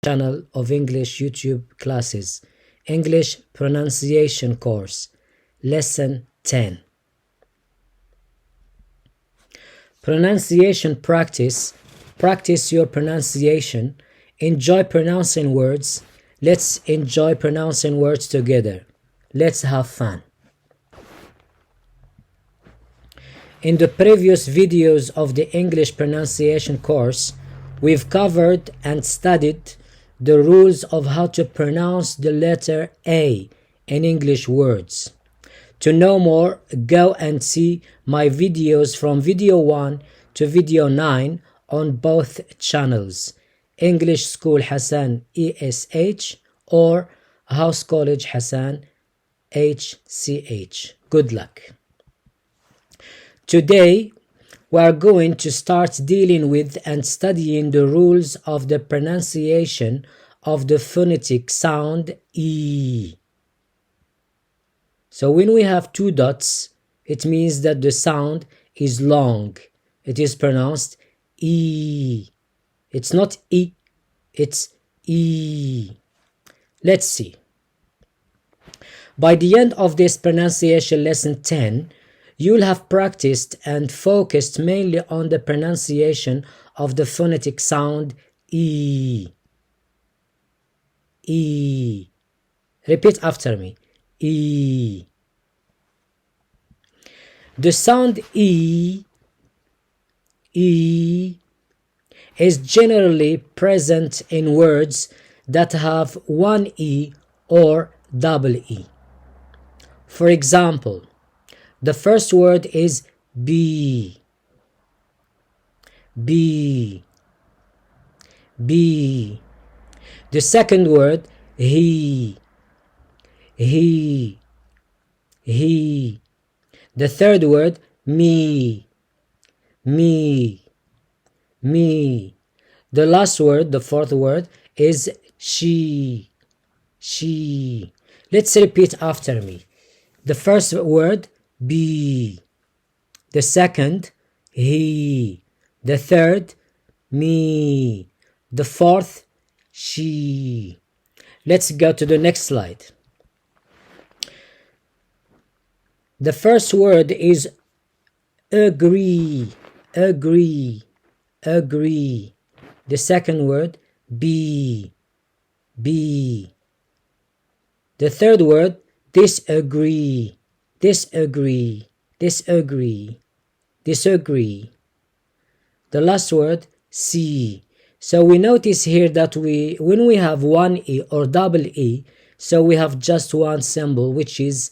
channel of English YouTube classes, English pronunciation course, lesson 10. Pronunciation practice. Practice your pronunciation. Enjoy pronouncing words. Let's enjoy pronouncing words together. Let's have fun. In the previous videos of the English pronunciation course, we've covered and studied the rules of how to pronounce the letter A in English words. To know more, go and see my videos from video 1 to video 9 on both channels, English School Hassane ESH or House College Hassane HCH. Good luck. Today, we are going to start dealing with and studying the rules of the pronunciation of the phonetic sound E. So when we have two dots, it means that the sound is long. It is pronounced E. It's not E, it's E. Let's see. By the end of this pronunciation lesson 10, you'll have practiced and focused mainly on the pronunciation of the phonetic sound E. E. Repeat after me. E. The sound E is generally present in words that have one E or double E. For example, the first word is B. B. B. The second word, he. He. He. The third word, me. Me. Me. The last word, the fourth word, is she. She. Let's repeat after me. The first word, B. The second, he. The third, me. The fourth, she. Let's go to the next slide. The first word is agree. Agree. Agree. The second word, be. Be. The third word, disagree. Disagree. Disagree. Disagree. The last word, see. So we notice here that when we have one E or double E, so we have just one symbol, which is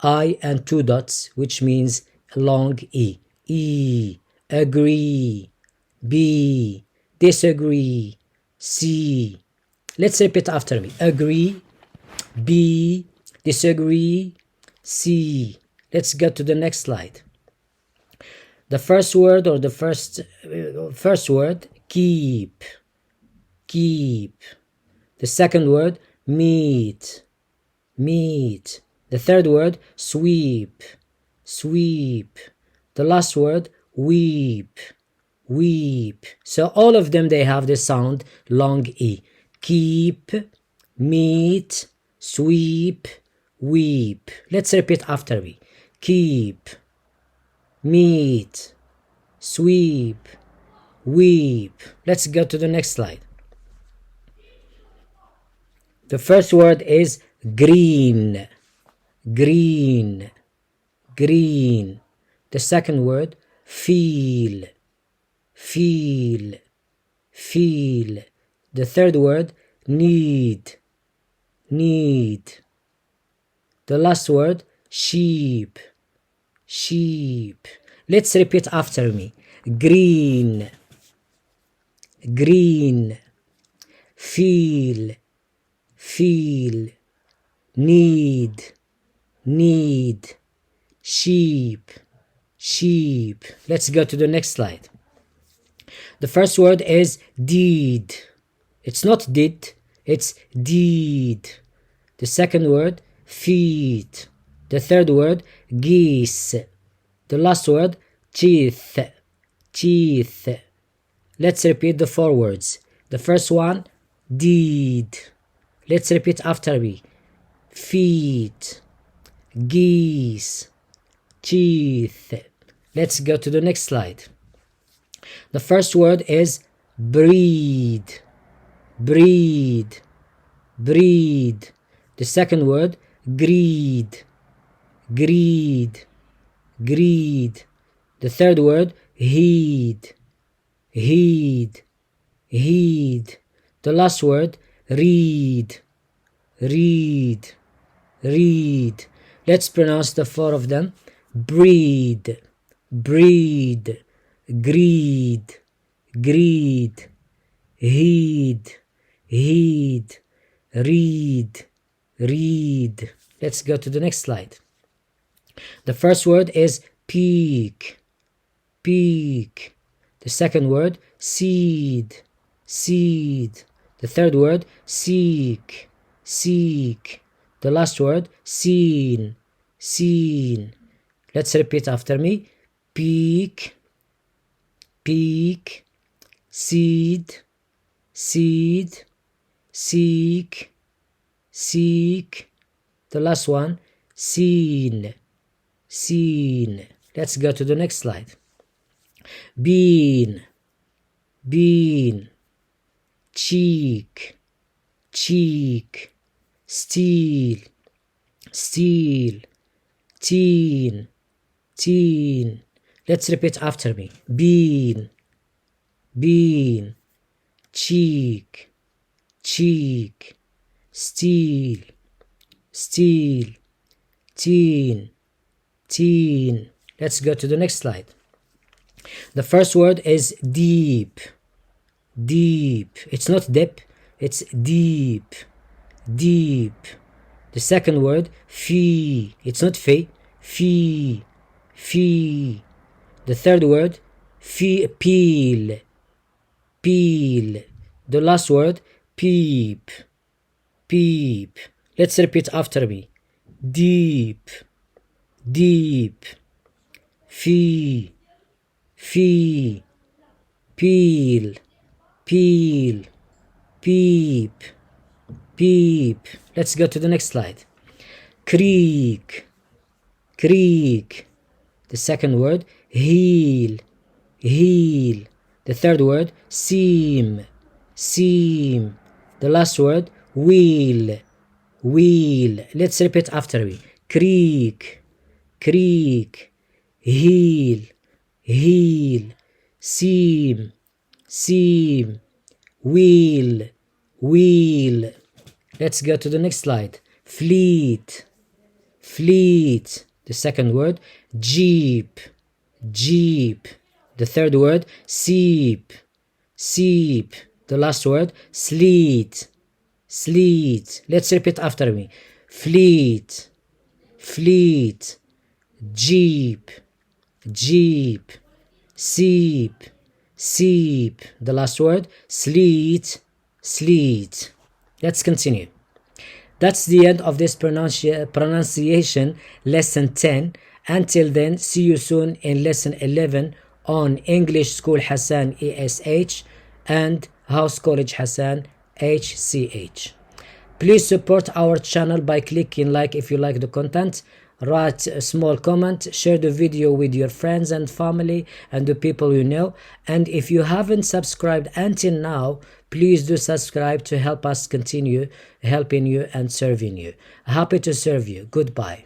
I and two dots, which means long E. E. Agree. Be. Disagree. See. Let's repeat after me. Agree. Be. Disagree. See. Let's go to the next slide. The first word or the first word, keep. Keep. The second word, meet. Meet. The third word, sweep. Sweep. The last word, weep. Weep. So all of them, they have the sound long E. Keep, meet, sweep, weep. Let's repeat after me. Keep, meet, sweep, weep. Let's go to the next slide. The first word is green. Green. Green. The second word, feel. Feel. Feel. The third word, need. Need. The last word, sheep. Sheep. Let's repeat after me. Green. Green. Feel. Feel. Need. Need. Sheep. Sheep. Let's go to the next slide. The first word is deed. It's not did, it's deed. The second word, feet. The third word, geese. The last word, teeth. Teeth. Let's repeat the four words. The first one, deed. Let's repeat after me. Feet, geese, teeth. Let's go to the next slide. The first word is breed, breed, breed. The second word, greed, greed, greed. The third word, heed, heed, heed. The last word, read, read, read. Let's pronounce the four of them. Breed, breed, greed, greed, heed, heed, read, read. Let's go to the next slide. The first word is peak, peak. The second word, seed, seed. The third word, seek, seek. The last word, seen, seen. Let's repeat after me. Peak, peak, seed, seed, seek, seek. The last one, seen, seen. Let's go to the next slide. Bean, bean, cheek, cheek, steel, steel, teen, teen. Let's repeat after me. Bean, bean, cheek, cheek, steel, steel, teen, teen. Let's go to the next slide. The first word is deep, deep. It's not dip, it's deep, deep. The second word, fee. It's not fee, fee, fee. The third word, fee, peel, peel. The last word, peep, peep. Let's repeat after me. Deep, deep, fee, fee, peel, peel, peep, peep. Let's go to the next slide. Creek, creek. The second word, heel, heel. The third word, seam, seam. The last word, wheel, wheel. Let's repeat after me. Creek, creek, heel, heel, seam, seam, wheel, wheel. Let's go to the next slide. Fleet, fleet. The second word, jeep, jeep. The third word, seep, seep. The last word, sleet, sleet. Let's repeat after me. Fleet, fleet, jeep, jeep, seep, seep. The last word, sleet, sleet. Let's continue. That's the end of this pronunciation lesson 10. Until then, see you soon in lesson 11 on English School Hassane ESH and House College Hassane HCH. Please support our channel by clicking like if you like the content, write a small comment, share the video with your friends and family and the people you know. And if you haven't subscribed until now, please do subscribe to help us continue helping you and serving you. Happy to serve you. Goodbye.